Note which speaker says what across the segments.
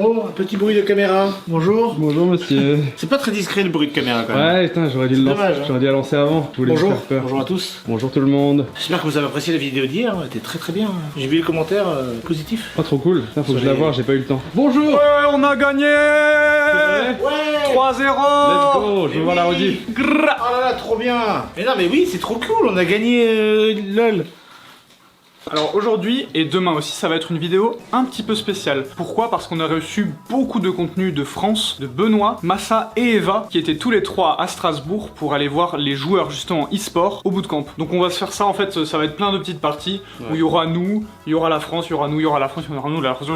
Speaker 1: Oh, un petit bruit de caméra. Bonjour.
Speaker 2: Bonjour monsieur.
Speaker 1: C'est pas très discret le bruit de caméra quand même.
Speaker 2: Ouais, putain, j'aurais dû le lancer.
Speaker 1: Dommage, hein.
Speaker 2: J'aurais dû la lancer avant. Je voulais vous
Speaker 1: Bonjour.
Speaker 2: faire peur.
Speaker 1: Bonjour à tous.
Speaker 2: Bonjour tout le monde.
Speaker 1: J'espère que vous avez apprécié la vidéo d'hier. Elle était très bien. J'ai vu les commentaires positifs.
Speaker 2: Pas trop cool. Putain, faut que je la
Speaker 1: Sur les-
Speaker 2: voie, j'ai pas eu le temps. Bonjour.
Speaker 3: Ouais, on a gagné.
Speaker 1: Ouais.
Speaker 3: 3-0.
Speaker 2: Let's go, je veux
Speaker 1: Mais
Speaker 2: voir la
Speaker 1: oui.
Speaker 2: rediff.
Speaker 1: Oh là là, trop bien. Mais non, mais oui, c'est trop cool. On a gagné LOL.
Speaker 3: Alors aujourd'hui et demain aussi, ça va être une vidéo un petit peu spéciale. Pourquoi? Parce qu'on a reçu beaucoup de contenu de France, de Benoît, Massa et Eva, qui étaient tous les trois à Strasbourg pour aller voir les joueurs justement e-sport au bootcamp. Donc on va se faire ça, en fait, ça va être plein de petites parties où il y aura nous, il y aura la France, il y aura nous, il y aura la France, il y aura nous, la France.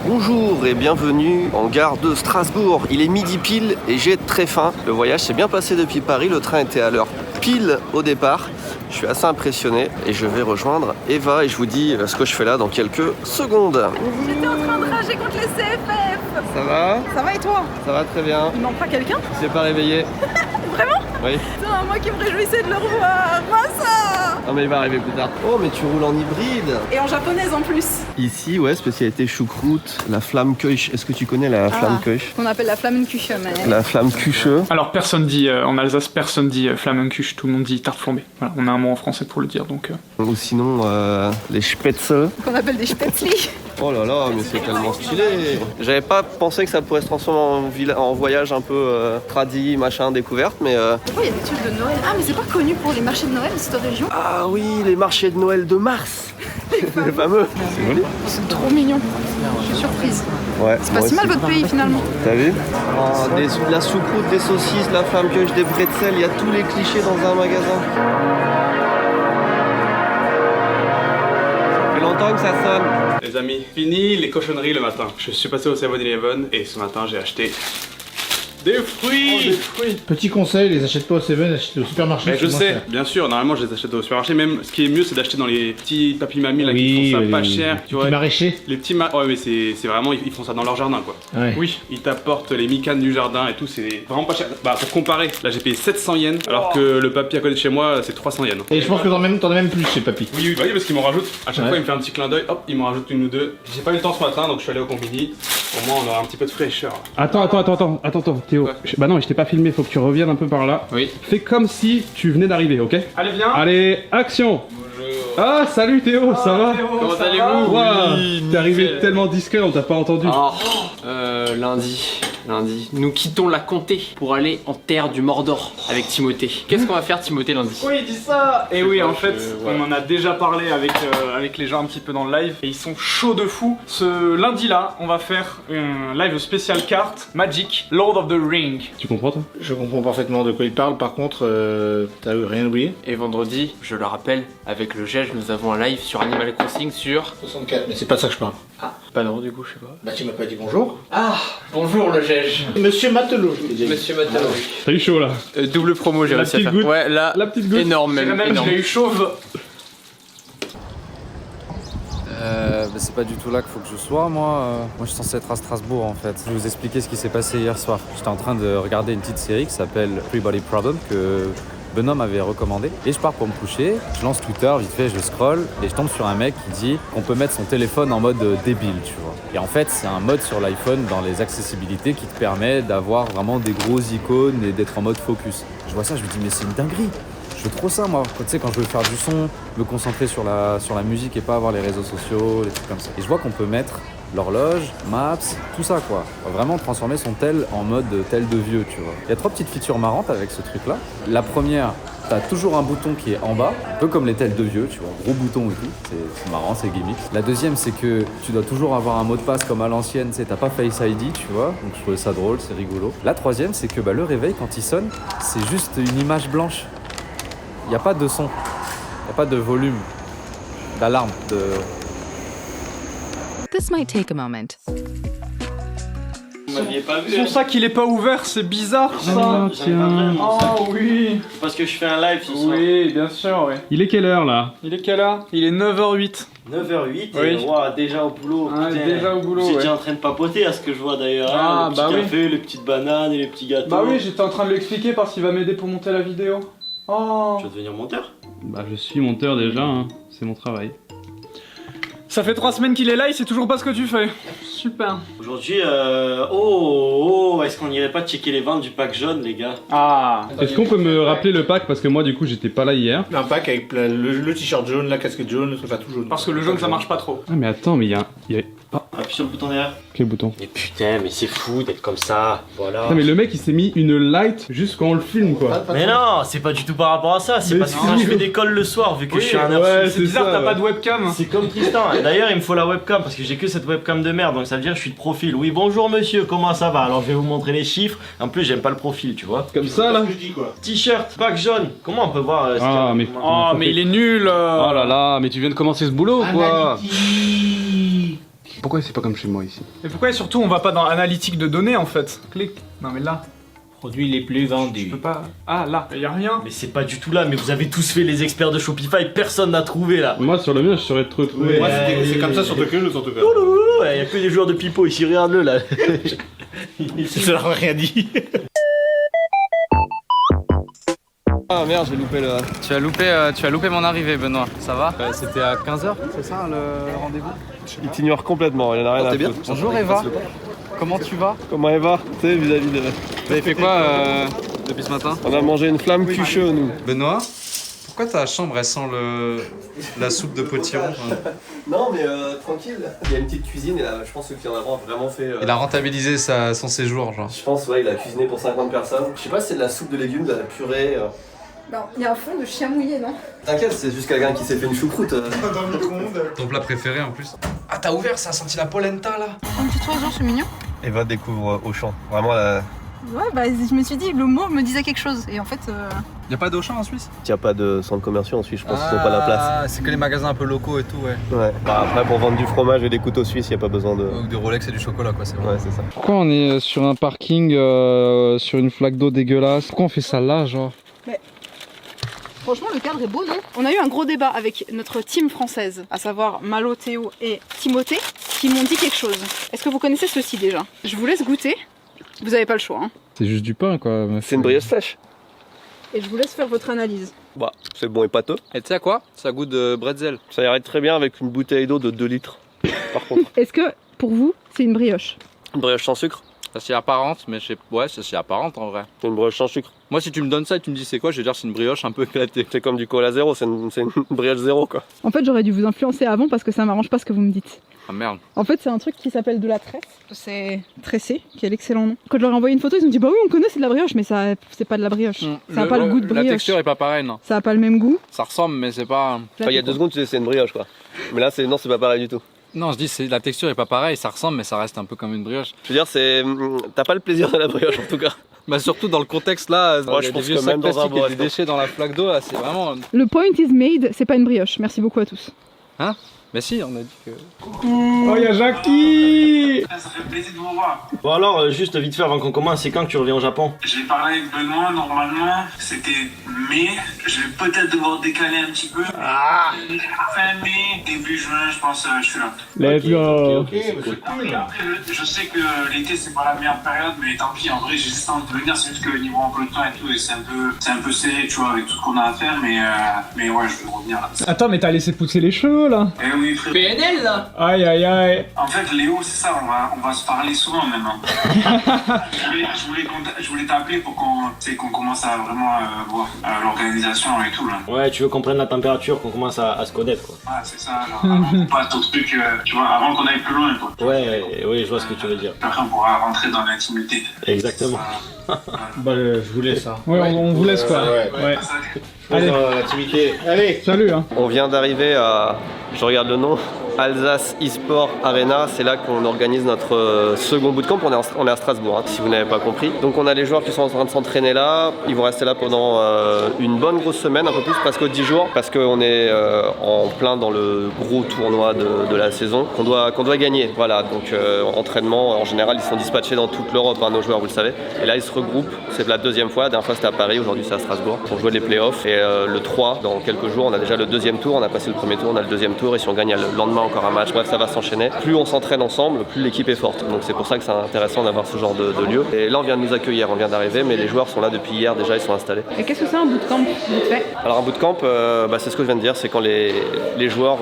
Speaker 4: Bonjour et bienvenue en gare de Strasbourg. Il est midi pile et j'ai très faim. Le voyage s'est bien passé depuis Paris, le train était à l'heure pile au départ. Je suis assez impressionné et je vais rejoindre Eva et je vous dis ce que je fais là dans quelques secondes.
Speaker 5: J'étais en train de rager contre les CFF.
Speaker 4: Ça va?
Speaker 5: Ça va et toi?
Speaker 4: Ça va très bien.
Speaker 5: Il manque pas quelqu'un?
Speaker 4: Tu t'es pas réveillé?
Speaker 5: Vraiment?
Speaker 4: Oui.
Speaker 5: Putain, moi qui me réjouissais de le revoir. Massa!
Speaker 4: Non mais il va arriver plus tard. Oh mais tu roules en hybride.
Speaker 5: Et en japonaise en plus.
Speaker 4: Ici ouais, spécialité choucroute, la Flammkuche. Est-ce que tu connais la Flammkuche?
Speaker 5: Qu'on appelle la Flammenküche.
Speaker 4: La Flammkuche.
Speaker 3: Alors personne dit, en Alsace, personne dit Flammenkuche, tout le monde dit tarte flambée. Voilà, on a un mot en français pour le dire, donc...
Speaker 4: Ou sinon les Spätzle.
Speaker 5: Qu'on appelle des spätzli.
Speaker 4: Oh là là, mais c'est tellement stylé. J'avais pas pensé que ça pourrait se transformer en voyage un peu tradi, machin, découverte, mais...
Speaker 5: Pourquoi il y a des trucs de Noël? Ah mais c'est pas connu pour les marchés de Noël cette région?
Speaker 4: Ah oui, les marchés de Noël de mars. Les fameux. C'est joli.
Speaker 5: C'est trop mignon. Je suis surprise.
Speaker 4: Ouais.
Speaker 5: C'est pas si mal votre pays finalement.
Speaker 4: T'as vu? De la choucroute, des saucisses, la Flammkuche, des bretzels, il y a tous les clichés dans un magasin. Ça fait longtemps que ça sonne.
Speaker 2: Les amis, fini les cochonneries le matin. Je suis passé au 7-Eleven et ce matin j'ai acheté des fruits.
Speaker 1: Petit conseil, les achète pas au 7, achetez au supermarché.
Speaker 2: Mais je
Speaker 1: c'est moins
Speaker 2: sais,
Speaker 1: cher.
Speaker 2: bien sûr, normalement je les achète au supermarché. Même ce qui est mieux, c'est d'acheter dans les petits papy-mamie là qui
Speaker 1: Oui,
Speaker 2: font ça pas
Speaker 1: les
Speaker 2: cher. Tu vois,
Speaker 1: petits maraîchers.
Speaker 2: les petits ouais, mais c'est vraiment, ils font ça dans leur jardin quoi.
Speaker 1: Ouais.
Speaker 2: Oui, ils t'apportent les micanes du jardin et tout, c'est vraiment pas cher. Bah pour comparer, là j'ai payé 700 yens alors que le papy à côté de chez moi c'est 300 yens.
Speaker 1: Et je pense que t'en as même plus chez Papy.
Speaker 2: Oui, bah oui, parce qu'il m'en rajoute. À chaque
Speaker 1: Ouais.
Speaker 2: fois, il me fait un petit clin d'œil, hop, il m'en rajoute une ou deux. J'ai pas eu le temps ce matin, donc je suis allé au combini. Au moins, on aura un petit peu de fraîcheur.
Speaker 6: Attends, Théo.
Speaker 2: Ouais.
Speaker 6: Bah non, je t'ai pas filmé, faut que tu reviennes un peu par là.
Speaker 2: Oui.
Speaker 6: Fais comme si tu venais d'arriver, ok?
Speaker 3: Allez, viens.
Speaker 6: Allez, action! Ah, salut Théo, ça va?
Speaker 2: Comment allez-vous?
Speaker 6: Waouh,
Speaker 2: Oui,
Speaker 6: t'es arrivé
Speaker 2: nickel.
Speaker 6: tellement discret, on t'a pas entendu.
Speaker 7: Lundi, nous quittons la comté pour aller en terre du Mordor avec Timothée. Qu'est-ce qu'on va faire Timothée lundi?
Speaker 3: Oui, il dit ça. Et oui, en fait,
Speaker 2: ouais.
Speaker 3: on en a déjà parlé avec les gens un petit peu dans le live et ils sont chauds de fou. Ce lundi-là, on va faire un live spécial carte Magic Lord of the Ring.
Speaker 6: Tu comprends toi?
Speaker 1: Je comprends parfaitement de quoi il parle. Par contre, t'as rien oublié?
Speaker 7: Et vendredi, je le rappelle, avec le GEJ, nous avons un live sur Animal Crossing sur...
Speaker 1: 64, mais c'est pas de ça que je parle.
Speaker 7: Bah non, du coup, je sais pas.
Speaker 1: Bah tu m'as pas dit bonjour.
Speaker 7: Ah, bonjour le GEJ.
Speaker 1: Monsieur Matelot, je t'ai dit.
Speaker 7: Monsieur Matalo.
Speaker 6: T'as eu chaud là.
Speaker 7: Double promo, j'ai
Speaker 6: La
Speaker 7: réussi à
Speaker 6: petite
Speaker 7: faire.
Speaker 6: goutte.
Speaker 7: Ouais, là,
Speaker 6: La petite goutte.
Speaker 7: énorme même,
Speaker 3: Même, je
Speaker 7: énorme.
Speaker 3: l'ai eu chauve.
Speaker 8: C'est pas du tout là qu'il faut que je sois, moi je suis censé être à Strasbourg en fait. Je vais vous expliquer ce qui s'est passé hier soir. J'étais en train de regarder une petite série qui s'appelle Three Body Problem que Benoît m'avait recommandé. Et je pars pour me coucher, je lance Twitter, vite fait je scroll et je tombe sur un mec qui dit qu'on peut mettre son téléphone en mode débile, tu vois. Et en fait c'est un mode sur l'iPhone dans les accessibilités qui te permet d'avoir vraiment des grosses icônes et d'être en mode focus. Je vois ça, je me dis mais c'est une dinguerie. Je veux trop ça moi, tu sais quand je veux faire du son, me concentrer sur la musique et pas avoir les réseaux sociaux, les trucs comme ça. Et je vois qu'on peut mettre l'horloge, Maps, tout ça quoi. Vraiment transformer son tel en mode tel de vieux, tu vois. Il y a 3 petites features marrantes avec ce truc là. La première, t'as toujours un bouton qui est en bas, un peu comme les tels de vieux, tu vois, gros bouton et tout, c'est marrant, c'est gimmick. La deuxième c'est que tu dois toujours avoir un mot de passe comme à l'ancienne, tu sais, t'as pas Face ID, tu vois, donc je trouvais ça drôle, c'est rigolo. La troisième c'est que le réveil quand il sonne, c'est juste une image blanche. Il n'y a pas de son, il n'y a pas de volume, d'alarme, de...
Speaker 9: This might take a moment.
Speaker 4: Vous m'aviez pas vu.
Speaker 3: C'est pour ça qu'il est pas ouvert, c'est bizarre ça.
Speaker 6: Ah, tiens.
Speaker 3: Oh oui.
Speaker 4: Parce que je fais un live ce soir.
Speaker 3: Oui, bien sûr, oui.
Speaker 6: Il est quelle heure là?
Speaker 3: Il est quelle heure? Il est 9h08.
Speaker 4: 9h08
Speaker 3: Oui.
Speaker 4: et wow, déjà au boulot.
Speaker 3: Ah,
Speaker 4: putain.
Speaker 3: déjà au boulot,
Speaker 4: Vous étiez
Speaker 3: ouais.
Speaker 4: en train de papoter à ce que je vois d'ailleurs.
Speaker 3: Ah,
Speaker 4: hein, le petit
Speaker 3: bah oui.
Speaker 4: café, les petites bananes et les petits gâteaux.
Speaker 3: Bah oui, j'étais en train de lui expliquer parce qu'il va m'aider pour monter la vidéo. Oh.
Speaker 4: Tu vas devenir monteur?
Speaker 6: Bah je suis monteur déjà, hein. C'est mon travail.
Speaker 3: Ça fait 3 semaines qu'il est là, il sait toujours pas ce que tu fais. Super.
Speaker 9: Aujourd'hui, est-ce qu'on irait pas checker les ventes du pack jaune, les gars?
Speaker 3: Ah.
Speaker 6: Est-ce qu'on peut me rappeler le pack parce que moi du coup j'étais pas là hier.
Speaker 1: Un pack avec le t-shirt jaune, la casquette jaune, enfin tout jaune.
Speaker 3: Parce que le jaune ça marche pas trop.
Speaker 6: Ah mais attends mais il y a... Ah,
Speaker 9: Appuie sur le bouton derrière.
Speaker 6: quel bouton?
Speaker 9: Mais putain, mais c'est fou d'être comme ça, voilà.
Speaker 6: Non mais le mec il s'est mis une light juste quand on le filme quoi.
Speaker 9: Mais non, c'est pas du tout par rapport à ça, c'est
Speaker 6: Mais
Speaker 9: parce que
Speaker 6: si.
Speaker 9: quand je fais d'école le soir, vu que je suis un nerf.
Speaker 6: ouais,
Speaker 3: C'est bizarre,
Speaker 6: ça,
Speaker 3: t'as
Speaker 6: ouais.
Speaker 3: pas de webcam.
Speaker 9: C'est comme Tristan. Et d'ailleurs, il me faut la webcam parce que j'ai que cette webcam de merde, donc ça veut dire que je suis de profil. Oui, bonjour monsieur, comment ça va? Alors je vais vous montrer les chiffres. En plus, j'aime pas le profil, tu vois.
Speaker 6: Comme ça là.
Speaker 1: Je dis quoi.
Speaker 9: T-shirt, pack jaune. Comment on peut voir
Speaker 6: Ah mais...
Speaker 3: Oh, mais il est nul.
Speaker 6: Oh là là, mais tu viens de commencer ce boulot ou quoi? Pourquoi c'est pas comme chez moi ici?
Speaker 3: Et pourquoi surtout on va pas dans analytique de données en fait? Clique. Non mais là,
Speaker 1: Produits les plus
Speaker 3: je
Speaker 1: vendus.
Speaker 3: peux pas. Ah là, y a rien.
Speaker 9: Mais c'est pas du tout là, mais vous avez tous fait les experts de Shopify, personne n'a trouvé là.
Speaker 6: Moi sur le mien je saurais te retrouver.
Speaker 1: Moi c'est comme ça sur Tokyo News en tout cas.
Speaker 9: Il y a que des joueurs de pipeau ici, regarde-le là.
Speaker 1: Ça leur a rien dit.
Speaker 4: Ah merde, j'ai loupé le...
Speaker 8: Tu as loupé mon arrivée, Benoît. Ça va? C'était à 15h, c'est ça le rendez-vous?
Speaker 4: Il t'ignore complètement, il en a rien à foutre.
Speaker 8: Bonjour Eva. Comment tu vas?
Speaker 4: Comment Eva? Tu sais, vis-à-vis de...
Speaker 8: Vous avez fait quoi depuis ce matin?
Speaker 4: On a mangé une flamme cucheux, nous.
Speaker 8: Benoît, pourquoi ta chambre elle sent la soupe de potiron?
Speaker 4: Non, mais tranquille. Il y a une petite cuisine et je pense que le client d'avant a vraiment fait...
Speaker 8: Il a rentabilisé son séjour, genre.
Speaker 4: Je pense, ouais, il a cuisiné pour 50 personnes. Je sais pas si c'est de la soupe de légumes, de la purée...
Speaker 5: Non, il y a un fond de chien mouillé, non?
Speaker 4: T'inquiète, c'est juste quelqu'un qui s'est fait une choucroute.
Speaker 8: Ton plat préféré en plus. Ah t'as ouvert, ça a senti la polenta là.
Speaker 5: Un petit oiseau, c'est mignon.
Speaker 4: Eva découvre Auchan. Vraiment, la...
Speaker 5: Ouais, bah je me suis dit, le mot me disait quelque chose. Et en fait,
Speaker 8: Y'a pas d'Auchan en Suisse?
Speaker 4: Il n'y a pas de centre commercial en Suisse, je pense qu'ils n'ont pas la place.
Speaker 8: Ah, c'est que les magasins un peu locaux et tout, ouais.
Speaker 4: Ouais. Bah, après, pour vendre du fromage et des couteaux suisses, il n'y a pas besoin de...
Speaker 8: Ou du Rolex et du chocolat quoi, c'est vrai.
Speaker 4: Ouais, c'est ça.
Speaker 6: Pourquoi on est sur un parking sur une flaque d'eau dégueulasse? Pourquoi on fait ça là genre?
Speaker 5: franchement, le cadre est beau, non? On a eu un gros débat avec notre team française, à savoir Malo, Théo et Timothée, qui m'ont dit quelque chose. Est-ce que vous connaissez ceci déjà? Je vous laisse goûter. Vous avez pas le choix, hein.
Speaker 6: C'est juste du pain quoi. meuf.
Speaker 4: C'est une brioche sèche.
Speaker 5: Et je vous laisse faire votre analyse.
Speaker 4: Bah, c'est bon et pâteux.
Speaker 8: Et tu sais quoi? Ça goûte de bretzel.
Speaker 4: Ça irait très bien avec une bouteille d'eau de 2 litres. Par contre,
Speaker 5: Est-ce que, pour vous, c'est une brioche?
Speaker 4: une brioche sans sucre.
Speaker 8: Ça c'est apparente, mais je sais... Ouais, ça c'est apparente en vrai.
Speaker 4: C'est une brioche sans sucre.
Speaker 8: Moi si tu me donnes ça et tu me dis c'est quoi, je vais dire c'est une brioche un peu éclatée.
Speaker 4: C'est comme du cola zéro, c'est une brioche zéro quoi.
Speaker 5: En fait, j'aurais dû vous influencer avant parce que ça m'arrange pas ce que vous me dites.
Speaker 8: Ah merde.
Speaker 5: En fait, c'est un truc qui s'appelle de la tresse. C'est tressé, qui est l'excellent nom. Quand je leur ai envoyé une photo, ils ont dit bah oui, on connaît, c'est de la brioche, mais ça, c'est pas de la brioche. Ça a pas le goût de brioche.
Speaker 8: La texture est pas pareille, non.
Speaker 5: Ça a pas le même goût.
Speaker 8: Ça ressemble, mais c'est pas...
Speaker 4: Enfin, il y a 2 secondes, tu disais c'est une brioche quoi. Mais là, non, c'est pas pareil du tout.
Speaker 8: Non, je dis c'est la texture est pas pareille, ça ressemble, mais ça reste un peu comme une brioche.
Speaker 4: Je veux dire, t'as pas le plaisir de la brioche en tout cas.
Speaker 8: Bah surtout dans le contexte là,
Speaker 4: Moi,
Speaker 8: il y
Speaker 4: je
Speaker 8: a des
Speaker 4: pense
Speaker 8: vieux
Speaker 4: que
Speaker 8: sacs
Speaker 4: même dans un
Speaker 8: plastiques
Speaker 4: beau
Speaker 8: et des
Speaker 4: restaurant.
Speaker 8: déchets dans la flaque d'eau là, c'est vraiment...
Speaker 5: Le point is made, c'est pas une brioche. Merci beaucoup à tous.
Speaker 8: Hein? Mais si, on a dit que...
Speaker 3: Oh, y'a Jackie.
Speaker 10: Ça fait plaisir de vous voir.
Speaker 9: Bon alors, juste vite fait avant qu'on commence, c'est quand que tu reviens au Japon?
Speaker 10: J'ai parlé avec Benoît, normalement c'était mai. Je vais peut-être devoir décaler un petit peu. Fin mai, début juin, je pense je suis là.
Speaker 3: Let's go.
Speaker 1: Ok, mais c'est cool.
Speaker 10: Après, je sais que l'été c'est pas la meilleure période, mais tant pis, en vrai j'ai juste envie de venir, c'est juste que niveau emploi de temps et tout, et c'est un peu serré, tu vois, avec tout ce qu'on a à faire, mais ouais, je vais revenir là.
Speaker 3: Attends, mais t'as laissé pousser les cheveux là.
Speaker 10: Eh oui, frère.
Speaker 7: PNL là.
Speaker 3: Aïe aïe aïe.
Speaker 10: En fait, Léo, c'est ça, on va se parler souvent maintenant. je voulais t'appeler pour qu'on commence à vraiment voir l'organisation et tout là.
Speaker 9: Ouais, tu veux qu'on prenne la température, qu'on commence à se connaître quoi.
Speaker 10: Ouais, c'est ça, genre, avant qu'on passe au truc, tu vois, avant qu'on aille plus loin quoi.
Speaker 9: Ouais, je vois ce que tu veux dire.
Speaker 10: Après, on pourra rentrer dans l'intimité.
Speaker 9: Exactement.
Speaker 1: Bah, je vous laisse. Hein.
Speaker 3: Ouais, on vous laisse quoi.
Speaker 1: Ouais.
Speaker 3: Ouais.
Speaker 1: Allez,
Speaker 3: Allez.
Speaker 1: l'activité. Allez.
Speaker 3: Salut hein.
Speaker 4: On vient d'arriver à, je regarde le nom, Alsace eSport Arena. C'est là qu'on organise notre second bootcamp. On est à Strasbourg, hein, si vous n'avez pas compris. Donc on a les joueurs qui sont en train de s'entraîner là. Ils vont rester là pendant une bonne grosse semaine, un peu plus, presque 10 jours, parce qu'on est en plein dans le gros tournoi de la saison qu'on doit gagner. Voilà, donc entraînement, en général, ils sont dispatchés dans toute l'Europe, hein, nos joueurs, vous le savez. Et là, ils se regroupent. C'est la deuxième fois. La dernière fois, c'était à Paris. Aujourd'hui, c'est à Strasbourg pour jouer les playoffs. Et le 3, dans quelques jours, on a déjà le deuxième tour. On a passé le premier tour, on a le deuxième tour. Et si on gagne le lendemain encore un match, bref, ça va s'enchaîner. Plus on s'entraîne ensemble, plus l'équipe est forte. Donc c'est pour ça que c'est intéressant d'avoir ce genre de lieu. Et là, on vient de nous accueillir, on vient d'arriver, mais les joueurs sont là depuis hier déjà, ils sont installés.
Speaker 5: Et qu'est-ce que c'est un bootcamp vite fait?
Speaker 4: Alors un bootcamp, c'est ce que je viens de dire, c'est quand les joueurs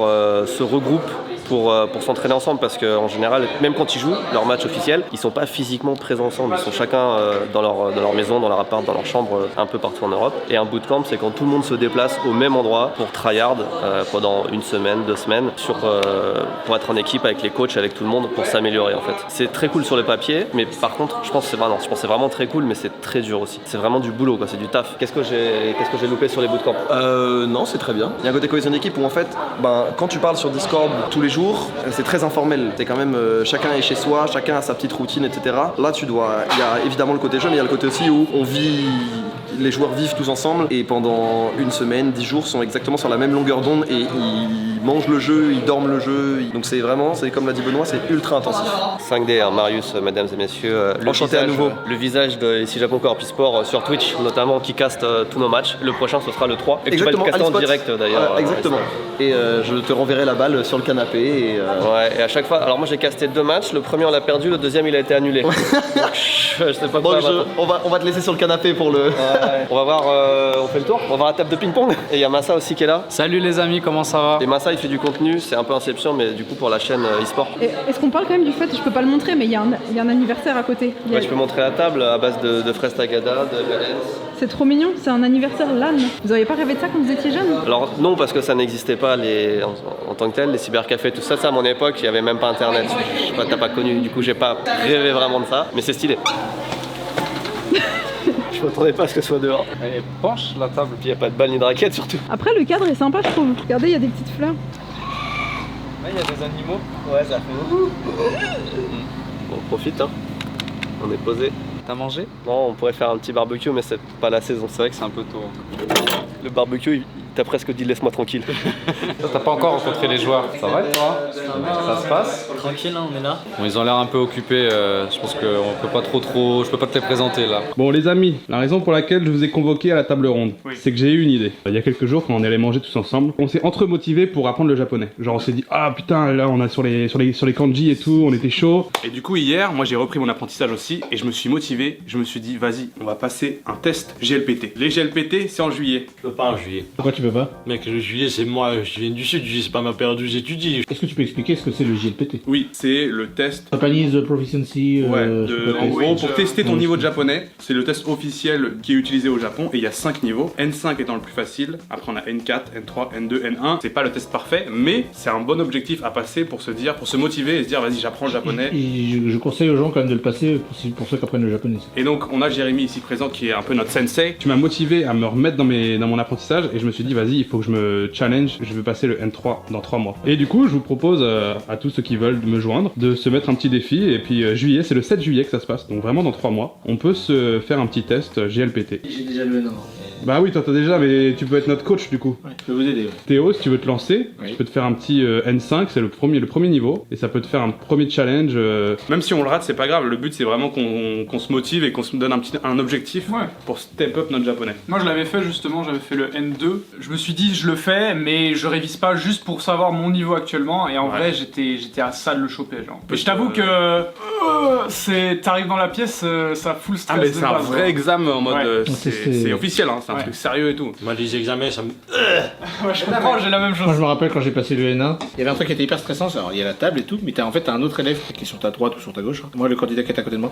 Speaker 4: se regroupent pour s'entraîner ensemble parce qu'en général, même quand ils jouent leur match officiel, ils sont pas physiquement présents ensemble. Ils sont chacun dans leur maison, dans leur appart, dans leur chambre, un peu partout en Europe. Et un bootcamp, c'est quand tout le monde se déplace au même endroit pour tryhard pendant 1 semaine, 2 semaines, pour être en équipe avec les coachs, avec tout le monde, pour s'améliorer en fait. C'est très cool sur le papier, mais par contre, je pense que c'est vraiment très cool, mais c'est très dur aussi. C'est vraiment du boulot, quoi, c'est du taf. Qu'est-ce que j'ai loupé sur les bootcamps?
Speaker 11: Non, c'est très bien. Il y a un côté cohésion d'équipe où en fait, quand tu parles sur Discord tous les jours, c'est très informel. C'est quand même chacun est chez soi, chacun a sa petite routine, etc. Là, il y a évidemment le côté jeu, mais il y a le côté aussi où les joueurs vivent tous ensemble et pendant 1 semaine, 10 jours sont exactement sur la même longueur d'onde et ils mangent le jeu, ils dorment le jeu. Donc c'est comme l'a dit Benoît, c'est ultra intensif.
Speaker 4: 5D, hein, Marius, mesdames et messieurs.
Speaker 11: Enchanté à nouveau.
Speaker 4: Le visage de ici Japon Corp e-sport sur Twitch, notamment, qui caste tous nos matchs. Le prochain, ce sera le 3. Et
Speaker 11: exactement,
Speaker 4: tu vas le caster en direct d'ailleurs.
Speaker 11: Exactement. Et je te renverrai la balle sur le canapé.
Speaker 4: Ouais, et à chaque fois. Alors moi j'ai casté 2 matchs. Le premier on l'a perdu, le deuxième il a été annulé. Donc, je sais pas quoi.
Speaker 11: On va te laisser sur le canapé pour le.
Speaker 4: Ouais. On va voir, on fait le tour. On va voir la table de ping-pong. Et il y a Massa aussi qui est là.
Speaker 8: Salut les amis, comment ça va?
Speaker 4: Et Massa il fait du contenu, c'est un peu Inception, mais du coup pour la chaîne e-sport.
Speaker 5: Est-ce qu'on parle quand même du fait, je peux pas le montrer, mais il y a un anniversaire à côté.
Speaker 4: Ouais, je peux montrer la table à base de fraises tagada, de Valence.
Speaker 5: C'est trop mignon, c'est un anniversaire LAN. Vous auriez pas rêvé de ça quand vous étiez jeune?
Speaker 4: Alors non, parce que ça n'existait pas en tant que tel, les cybercafés, tout ça. Ça à mon époque, il y avait même pas internet. Je sais pas, t'as pas connu, du coup j'ai pas rêvé vraiment de ça, mais c'est stylé. Je m'attendais pas à ce que ce soit dehors.
Speaker 8: Allez, penche la table.
Speaker 4: Puis y a pas de balle ni de raquette surtout.
Speaker 5: Après le cadre est sympa je trouve. Regardez, il y a des petites fleurs.
Speaker 8: Là, il y a des animaux.
Speaker 4: Ouais, ça fait ouh. Bon, on profite, hein. On est posé.
Speaker 8: T'as mangé?
Speaker 4: Non, on pourrait faire un petit barbecue, mais c'est pas la saison. C'est vrai que c'est un peu tôt. Le barbecue, il t'a presque dit laisse-moi tranquille.
Speaker 8: T'as pas encore rencontré les joueurs. Ça va et toi? Ça se passe?
Speaker 7: Tranquille, hein, on est là.
Speaker 8: Bon, ils ont l'air un peu occupés. Je pense qu'on peut pas trop. Je peux pas te les présenter là.
Speaker 2: Bon les amis, la raison pour laquelle je vous ai convoqué à la table ronde, c'est que j'ai eu une idée. Il y a quelques jours quand on allait manger tous ensemble, on s'est entre-motivés pour apprendre le japonais. Genre on s'est dit ah putain là on a sur les kanji et tout, on était chaud. Et du coup hier, moi j'ai repris mon apprentissage aussi et je me suis motivé, je me suis dit vas-y, on va passer un test GLPT. Les GLPT c'est en juillet.
Speaker 1: Je peux pas en juillet.
Speaker 6: Pourquoi tu peux pas?
Speaker 1: Mec, le juillet c'est moi, je viens du sud, c'est pas ma période où j'étudie.
Speaker 6: Est-ce que tu peux expliquer ce que c'est le JLPT?
Speaker 2: Oui, c'est le test.
Speaker 6: Japanese Proficiency.
Speaker 2: Ouais, en gros,
Speaker 3: oui,
Speaker 2: pour tester ton niveau de japonais, c'est le test officiel qui est utilisé au Japon et il y a 5 niveaux. N5 étant le plus facile, après on a N4, N3, N2, N1. C'est pas le test parfait, mais c'est un bon objectif à passer pour se motiver et se dire vas-y, j'apprends le japonais.
Speaker 6: Et je conseille aux gens quand même de le passer pour ceux qui apprennent le japonais.
Speaker 2: Et donc, on a Jérémy ici présent qui est un peu notre sensei. Tu m'as motivé à me remettre dans mon apprentissage et je me suis dit vas-y, il faut que je me challenge, je veux passer le N3 dans 3 mois. Et du coup, je vous propose à tous ceux qui veulent me joindre de se mettre un petit défi et puis juillet, c'est le 7 juillet que ça se passe, donc vraiment dans 3 mois, on peut se faire un petit test GLPT.
Speaker 1: J'ai déjà le nom.
Speaker 2: Bah oui, toi t'as déjà, mais tu peux être notre coach du coup.
Speaker 1: Ouais, je peux vous aider. Ouais.
Speaker 2: Théo, si tu veux te lancer, je peux te faire un petit N5, c'est le premier niveau, et ça peut te faire un premier challenge. Même si on le rate, c'est pas grave, le but c'est vraiment qu'on se motive et qu'on se donne un objectif pour step up notre japonais.
Speaker 3: Moi je l'avais fait justement, j'avais fait le N2. Je me suis dit je le fais, mais je révise pas juste pour savoir mon niveau actuellement, et en vrai j'étais à ça de le choper genre. Et je t'avoue que t'arrives dans la pièce, ça fout le stress.
Speaker 2: Ah mais c'est un vrai examen en mode c'est officiel, hein, c'est un
Speaker 3: Ouais.
Speaker 2: truc sérieux et tout.
Speaker 1: Moi les examens ça me...
Speaker 3: Ouais, je comprends, j'ai la même chose.
Speaker 6: Moi je me rappelle quand j'ai passé le N1.
Speaker 1: Il y avait un truc qui était hyper stressant, alors il y a la table et tout, mais t'as un autre élève qui est sur ta droite ou sur ta gauche. Moi le candidat qui est à côté de moi.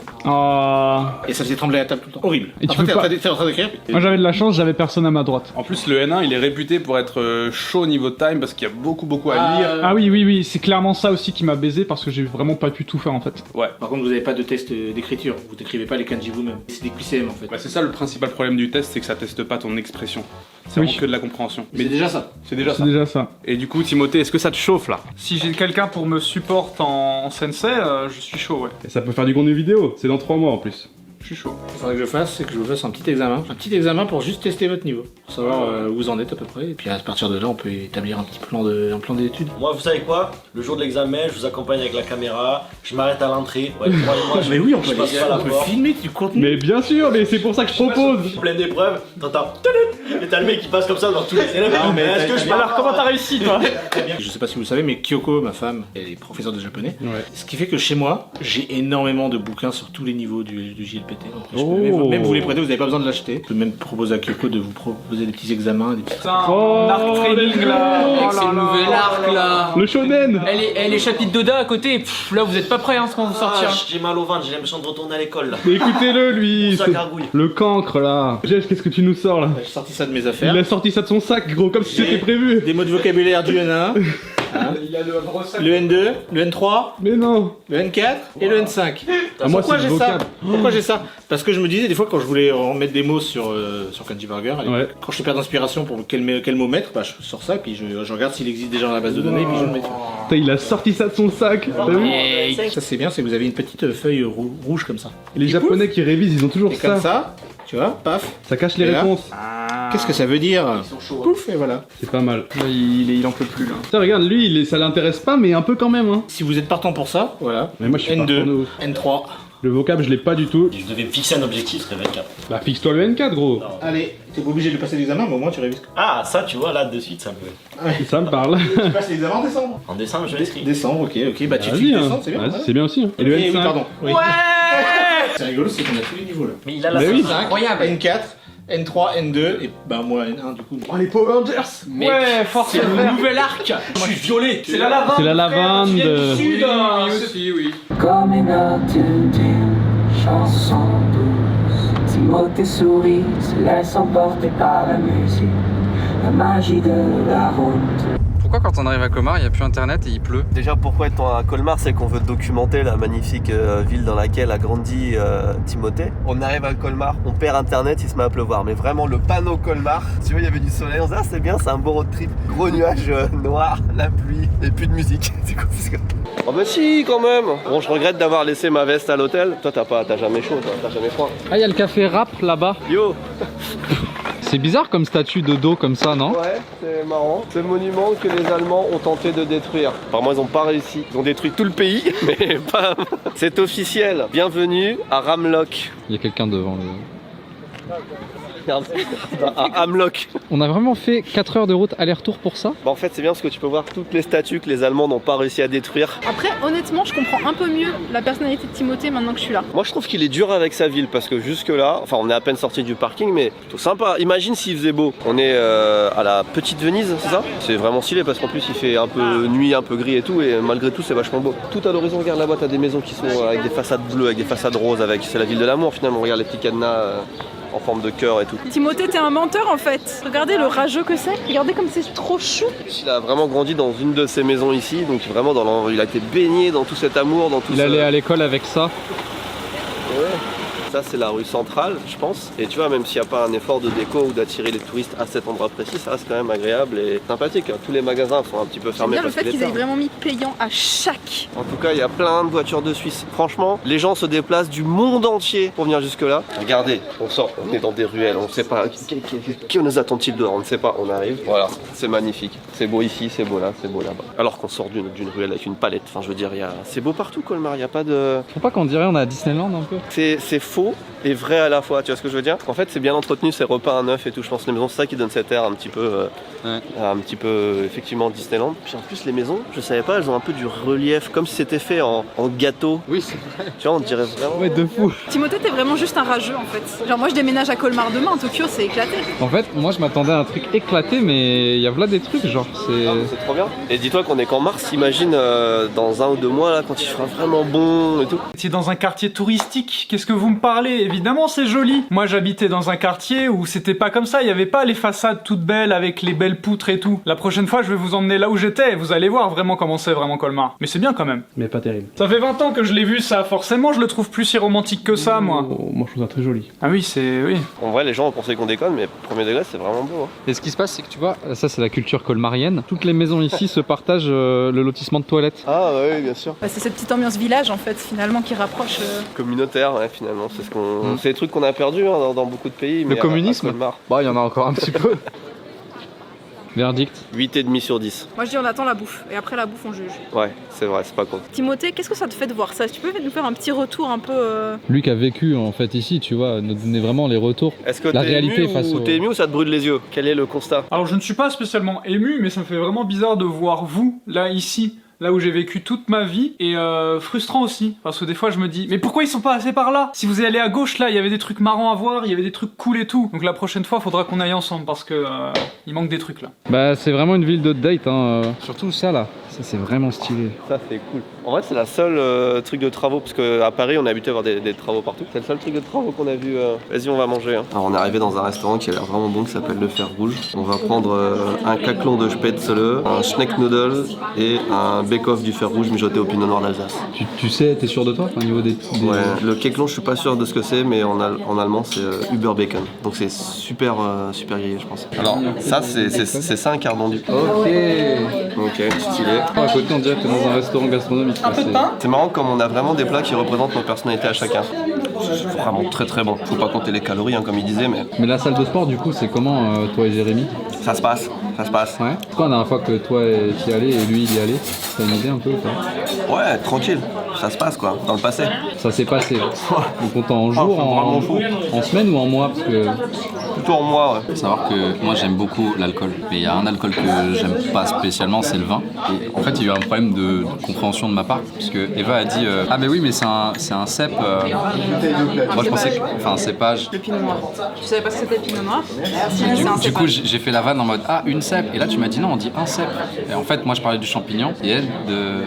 Speaker 1: Et ça faisait trembler la table tout le temps. Horrible.
Speaker 3: Et tu
Speaker 1: Après,
Speaker 3: peux pas-
Speaker 1: t'es en train d'écrire.
Speaker 3: Moi j'avais de la chance, j'avais personne à ma droite.
Speaker 2: En plus, le N1 il est réputé pour être chaud niveau time parce qu'il y a beaucoup à lire.
Speaker 3: Ah oui, c'est clairement ça aussi qui m'a baisé parce que j'ai vraiment pas pu tout faire en fait.
Speaker 2: Ouais.
Speaker 1: Par contre vous avez pas de test d'écriture, vous n'écrivez pas les kanji vous-même. C'est des QCM en fait.
Speaker 2: Bah, c'est ça le principal problème du test, c'est que ça teste pas ton expression. C'est vraiment que de la compréhension.
Speaker 1: Mais c'est déjà ça.
Speaker 2: C'est déjà
Speaker 3: C'est
Speaker 2: ça.
Speaker 3: déjà ça.
Speaker 2: Et du coup, Timothée, est-ce que ça te chauffe là?
Speaker 3: Si j'ai quelqu'un pour me support en sensei, je suis chaud, ouais.
Speaker 2: Et ça peut faire du contenu vidéo, c'est dans 3 mois en plus.
Speaker 3: Je suis chaud.
Speaker 1: Ce qu'il faudrait que je fasse, c'est que je vous fasse un petit examen pour juste tester votre niveau, pour savoir où vous en êtes à peu près, et puis à partir de là on peut établir un petit plan d'études.
Speaker 9: Moi, vous savez quoi? Le jour de l'examen, je vous accompagne avec la caméra, je m'arrête à l'entrée. Ouais, moi,
Speaker 1: Mais oui, on peut,
Speaker 9: je passe pas la porte.
Speaker 1: filmer du contenu.
Speaker 2: Mais bien sûr, mais c'est pour ça que je propose.
Speaker 9: Plein d'épreuves, t'entends et t'as le mec qui passe comme ça dans tous les élèves.
Speaker 1: Non, mais
Speaker 9: est-ce que je parle?
Speaker 3: Alors comment t'as réussi toi?
Speaker 1: Je sais pas si vous le savez, mais Kyoko, ma femme, elle est professeure de japonais.
Speaker 2: Ouais.
Speaker 1: Ce qui fait que chez moi, j'ai énormément de bouquins sur tous les niveaux du JLPT. péter. Donc, je peux même vous les prêter, vous n'avez pas besoin de l'acheter. Je peux même proposer à Kyoko de vous proposer des petits examens. Des petits...
Speaker 3: Putain, arc training là.
Speaker 7: Avec ses nouvel arc là.
Speaker 2: Le shonen.
Speaker 7: Les chapitres d'Oda à côté, pff, là vous êtes pas prêts hein, quand vous sortir.
Speaker 9: J'ai mal au ventre, j'ai l'impression de retourner à l'école là.
Speaker 2: Mais écoutez-le lui,
Speaker 9: Ça
Speaker 2: c'est
Speaker 9: gargouille.
Speaker 2: le cancre là. Jess, qu'est-ce que tu nous sors là?
Speaker 1: J'ai sorti ça de mes affaires.
Speaker 2: Il a sorti ça de son sac gros, comme si c'était prévu.
Speaker 1: Des mots de vocabulaire du N1. Hein,
Speaker 3: Il a le gros sac.
Speaker 1: le N2, le N3,
Speaker 2: Mais non.
Speaker 1: le N4 et le N5.
Speaker 2: Moi
Speaker 1: Pourquoi
Speaker 2: c'est
Speaker 1: j'ai
Speaker 2: le
Speaker 1: ça
Speaker 2: vocable.
Speaker 1: Pourquoi j'ai ça? Parce que je me disais des fois quand je voulais remettre des mots sur Kanji Burger,
Speaker 2: Ouais.
Speaker 1: quand je perds d'inspiration pour quel mot mettre, bah, je sors ça et puis je regarde s'il existe déjà dans la base de données et puis je le mets.
Speaker 2: Putain, il a sorti ça de son sac. T'as vu?
Speaker 1: Ça c'est bien, c'est que vous avez une petite feuille rouge comme ça.
Speaker 2: Les japonais qui révisent, ils ont toujours
Speaker 1: Et comme
Speaker 2: ça.
Speaker 1: ça, tu vois, paf.
Speaker 2: Ça cache les
Speaker 1: Et là
Speaker 2: réponses.
Speaker 1: Qu'est-ce que ça veut dire? Pouf et voilà.
Speaker 2: C'est pas mal.
Speaker 3: Là, il en peut plus là.
Speaker 2: Putain, regarde, lui, ça l'intéresse pas, mais un peu quand même. Hein.
Speaker 1: Si vous êtes partant pour ça, voilà.
Speaker 2: Mais moi, je suis partant de
Speaker 1: N2,
Speaker 2: ouf.
Speaker 1: N3.
Speaker 2: Le vocable, je l'ai pas du tout.
Speaker 9: Je devais me fixer un objectif, ce serait 24.
Speaker 2: Bah, fixe-toi le N4, gros.
Speaker 1: Allez, t'es pas obligé de passer l'examen, mais au moins tu révises.
Speaker 9: Ah, ça, tu vois, là, de suite, ça me.
Speaker 2: Ça me parle.
Speaker 1: Tu passes l'examen en décembre.
Speaker 9: En décembre, je l'inscris.
Speaker 1: Décembre, ok, bah tu
Speaker 2: Vas-y,
Speaker 1: fixes
Speaker 2: hein.
Speaker 1: décembre, c'est bien.
Speaker 2: Vas-y,
Speaker 1: ouais.
Speaker 2: c'est bien aussi. Hein. Et le
Speaker 1: Oui,
Speaker 2: N5.
Speaker 1: pardon. Oui.
Speaker 3: Ouais.
Speaker 1: C'est rigolo, c'est qu'on a tous les niveaux là.
Speaker 9: Mais il a la
Speaker 2: Mais oui.
Speaker 9: fin.
Speaker 1: Incroyable. N4, N3, N2 et bah moi N1 du coup.
Speaker 2: Oh, les Power Rangers.
Speaker 7: Mec,
Speaker 3: Ouais, force
Speaker 7: c'est le
Speaker 3: vert.
Speaker 7: nouvel arc.
Speaker 3: Moi je suis violet. C'est la lavande.
Speaker 2: C'est la lavande.
Speaker 3: frère, tu viens du sud, hein.
Speaker 7: Oui, aussi, oui.
Speaker 12: Comme une note d'une chanson douce, Timothée sourit, se laisse emporter par la musique, la magie de la route.
Speaker 8: Pourquoi quand on arrive à Colmar, il n'y a plus internet et il pleut?
Speaker 4: Déjà, pourquoi être à Colmar, c'est qu'on veut documenter la magnifique ville dans laquelle a grandi Timothée. On arrive à Colmar, on perd internet, il se met à pleuvoir. Mais vraiment, le panneau Colmar, tu vois, il y avait du soleil, on se dit, ah, c'est bien, c'est un beau road trip. Gros nuage noir, la pluie et plus de musique. C'est confisqué. Oh bah si, quand même. Bon, je regrette d'avoir laissé ma veste à l'hôtel. Toi, t'as jamais chaud, toi, t'as jamais froid.
Speaker 8: Ah, il y a le café rap là-bas.
Speaker 4: Yo.
Speaker 8: C'est bizarre comme statue de dos comme ça, non?
Speaker 4: Ouais, c'est marrant. C'est le monument que les Allemands ont tenté de détruire. Apparemment, ils n'ont pas réussi. Ils ont détruit tout le pays, mais pas. C'est officiel. Bienvenue à Ramlock.
Speaker 8: Il y a quelqu'un devant le...
Speaker 4: Regarde, à Amlock.
Speaker 8: On a vraiment fait 4 heures de route aller-retour pour ça?
Speaker 4: Bah, en fait, c'est bien parce que tu peux voir toutes les statues que les Allemands n'ont pas réussi à détruire.
Speaker 5: Après, honnêtement, je comprends un peu mieux la personnalité de Timothée maintenant que je suis là.
Speaker 4: Moi, je trouve qu'il est dur avec sa ville parce que jusque-là, enfin, on est à peine sorti du parking, mais plutôt sympa. Imagine s'il faisait beau. On est à la Petite Venise, c'est ça? C'est vraiment stylé parce qu'en plus, il fait un peu nuit, un peu gris et tout, et malgré tout, c'est vachement beau. Tout à l'horizon, regarde là-bas, t'as des maisons qui sont avec des façades bleues, avec des façades roses, c'est la ville de l'amour finalement. Regarde les petits cadenas en forme de cœur et tout.
Speaker 5: Timothée, t'es un menteur en fait. Regardez le rageux que c'est. Regardez comme c'est trop chou.
Speaker 4: Il a vraiment grandi dans une de ces maisons ici, donc vraiment il a été baigné dans tout cet amour, dans tout
Speaker 8: Il allait à l'école avec ça.
Speaker 4: Ouais. Ça c'est la rue centrale, je pense. Et tu vois, même s'il n'y a pas un effort de déco ou d'attirer les touristes à cet endroit précis, ça reste quand même agréable et sympathique. Tous les magasins sont un petit peu
Speaker 5: J'aime
Speaker 4: fermés
Speaker 5: bien le
Speaker 4: parce
Speaker 5: fait
Speaker 4: qu'il est
Speaker 5: qu'ils aient
Speaker 4: tard.
Speaker 5: vraiment mis payant à chaque.
Speaker 4: En tout cas, il y a plein de voitures de Suisse. Franchement, les gens se déplacent du monde entier pour venir jusque-là. Regardez, on sort, on est dans des ruelles, on ne sait pas. Qui nous attend-il dehors? On ne sait pas, on arrive. Voilà, c'est magnifique. C'est beau ici, c'est beau là, c'est beau là-bas. Alors qu'on sort d'une ruelle avec une palette. Enfin, je veux dire, c'est beau partout, Colmar. Il n'y a pas de.
Speaker 8: Faut pas qu'on dirait on est à Disneyland un peu?
Speaker 4: C'est faux et vrai à la fois, tu vois ce que je veux dire? En fait, c'est bien entretenu, c'est repeint à neuf et tout. Je pense que les maisons, c'est ça qui donne cet air un petit peu, effectivement Disneyland. Puis en plus, les maisons, je savais pas, elles ont un peu du relief, comme si c'était fait en gâteau.
Speaker 8: Oui, c'est vrai.
Speaker 4: Tu vois, on dirait vraiment.
Speaker 8: Ouais, de fou.
Speaker 5: Timothée, t'es vraiment juste un rageux en fait. Genre moi je déménage à Colmar demain, Tokyo c'est éclaté.
Speaker 8: En fait, moi je m'attendais à un truc éclaté, mais il y a là des trucs, genre
Speaker 4: C'est trop bien. Et dis-toi qu'on est qu'en mars, imagine dans 1 ou 2 mois, là, quand il fera vraiment bon et tout.
Speaker 3: C'est dans un quartier touristique, qu'est-ce que vous me parlez? Évidemment c'est joli. Moi j'habitais dans un quartier où c'était pas comme ça, il y avait pas les façades toutes belles avec les belles poutres et tout. La prochaine fois je vais vous emmener là où j'étais et vous allez voir vraiment comment c'est vraiment Colmar. Mais c'est bien quand même.
Speaker 2: Mais pas terrible.
Speaker 3: Ça fait 20 ans que je l'ai vu ça, forcément je le trouve plus si romantique que ça moi.
Speaker 2: Oh, moi je trouve ça très joli.
Speaker 3: Ah oui c'est... oui.
Speaker 4: En vrai, les gens ont pensé qu'on déconne, mais premier degré, c'est vraiment beau. Hein.
Speaker 8: Et ce qui se passe, c'est que tu vois, ça c'est la culture colmarienne. Toutes les maisons ici se partagent le lotissement de toilettes.
Speaker 4: Ah oui, bien sûr.
Speaker 5: Bah, c'est cette petite ambiance village en fait finalement qui rapproche.
Speaker 4: Communautaire, ouais, finalement, c'est c'est des trucs qu'on a perdu hein, dans beaucoup de pays.
Speaker 8: Le
Speaker 4: mais
Speaker 8: communisme?
Speaker 4: à Colmar.
Speaker 8: Bah, il y en a encore un petit peu. Verdict?
Speaker 4: 8,5 sur 10.
Speaker 5: Moi je dis on attend la bouffe et après la bouffe on juge.
Speaker 4: Ouais, c'est vrai, c'est pas con.
Speaker 5: Timothée, qu'est-ce que ça te fait de voir ça? Tu peux nous faire un petit retour un peu
Speaker 8: Lui qui a vécu en fait ici, tu vois, nous donner vraiment les retours.
Speaker 4: Est-ce que
Speaker 8: la
Speaker 4: t'es
Speaker 8: réalité
Speaker 4: ému
Speaker 8: face
Speaker 4: ou
Speaker 8: au...
Speaker 4: t'es ému ou ça te brûle les yeux? Quel est le constat?
Speaker 3: Alors je ne suis pas spécialement ému mais ça me fait vraiment bizarre de voir vous là ici là où j'ai vécu toute ma vie, et frustrant aussi, parce que des fois je me dis, mais pourquoi ils sont pas passés par là? Si vous allez à gauche là, il y avait des trucs marrants à voir, il y avait des trucs cool et tout. Donc la prochaine fois, faudra qu'on aille ensemble, parce que il manque des trucs là.
Speaker 8: Bah c'est vraiment une ville de date, hein. Surtout ça là, ça c'est vraiment stylé.
Speaker 11: Ça c'est cool. En vrai c'est la seule truc de travaux, parce qu'à Paris on est habitué à voir des travaux partout. C'est le seul truc de travaux qu'on a vu. Vas-y on va manger. Hein. Alors on est arrivé dans un restaurant qui a l'air vraiment bon, qui s'appelle Le Fer Rouge. On va prendre un caclon de Spätzle, un Schnecknudel et un bake-off du Fer Rouge mijoté au pinot noir d'Alsace.
Speaker 8: Tu sais, t'es sûr de toi au niveau des...
Speaker 11: Ouais, le caclon je suis pas sûr de ce que c'est, mais en allemand c'est Überbacon. Donc c'est super grillé je pense. Alors ça c'est ça un cardon-du. Ok, stylé.
Speaker 8: À côté on dirait que t'es dans un restaurant gastronomique.
Speaker 3: Un peu de pain.
Speaker 11: C'est marrant comme on a vraiment des plats qui représentent nos personnalités à chacun. C'est vraiment très bon. Faut pas compter les calories hein, comme il disait, mais...
Speaker 8: Mais la salle de sport du coup c'est comment toi et Jérémy?
Speaker 11: Ça se passe.
Speaker 8: Ouais. C'est quoi la dernière fois que toi t'y allais et lui il y allait? T'as une idée un peu ou pas?
Speaker 11: Ouais, tranquille. Ça se passe quoi, dans le passé.
Speaker 8: Ça s'est passé. Donc on t'en en jour, en semaine ou en mois parce que...
Speaker 11: Plutôt en mois, ouais.
Speaker 13: Faut savoir que moi j'aime beaucoup l'alcool, mais il y a un alcool que j'aime pas spécialement, c'est le vin. Et en fait il y a eu un problème de compréhension de ma part, puisque Eva a dit ah mais oui mais c'est un cep. Moi je pensais que, enfin cépage.
Speaker 5: Le pinot noir. Tu savais pas ce que c'était le pinot noir?
Speaker 13: Du coup j'ai fait la vanne en mode ah une cep, et là tu m'as dit non on dit un cep. Et en fait moi je parlais du champignon et elle de...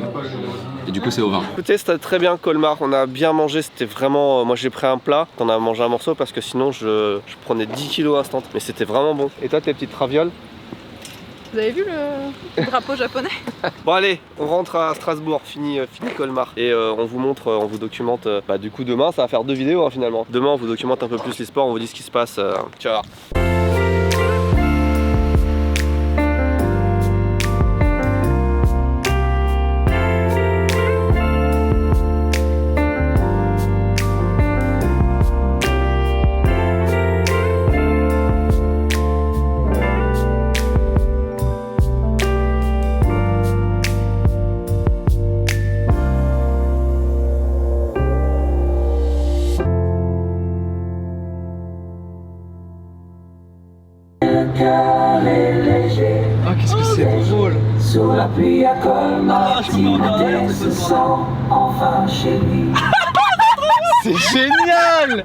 Speaker 13: Et du coup c'est au vin.
Speaker 11: Écoutez, c'était très bien Colmar, on a bien mangé, c'était vraiment... Moi j'ai pris un plat, on a mangé un morceau parce que sinon je prenais 10 kilos instant. Mais c'était vraiment bon. Et toi tes petites ravioles?
Speaker 5: Vous avez vu le drapeau japonais?
Speaker 11: Bon allez, on rentre à Strasbourg, fini Colmar. Et on vous montre, on vous documente, du coup demain ça va faire 2 vidéos hein, finalement. Demain on vous documente un peu plus les sports, on vous dit ce qui se passe. Ciao.
Speaker 12: Ah, qu'est-ce que c'est drôle! Sous la pluie à Colmar, Timothée se sent enfin chez lui.
Speaker 3: C'est génial!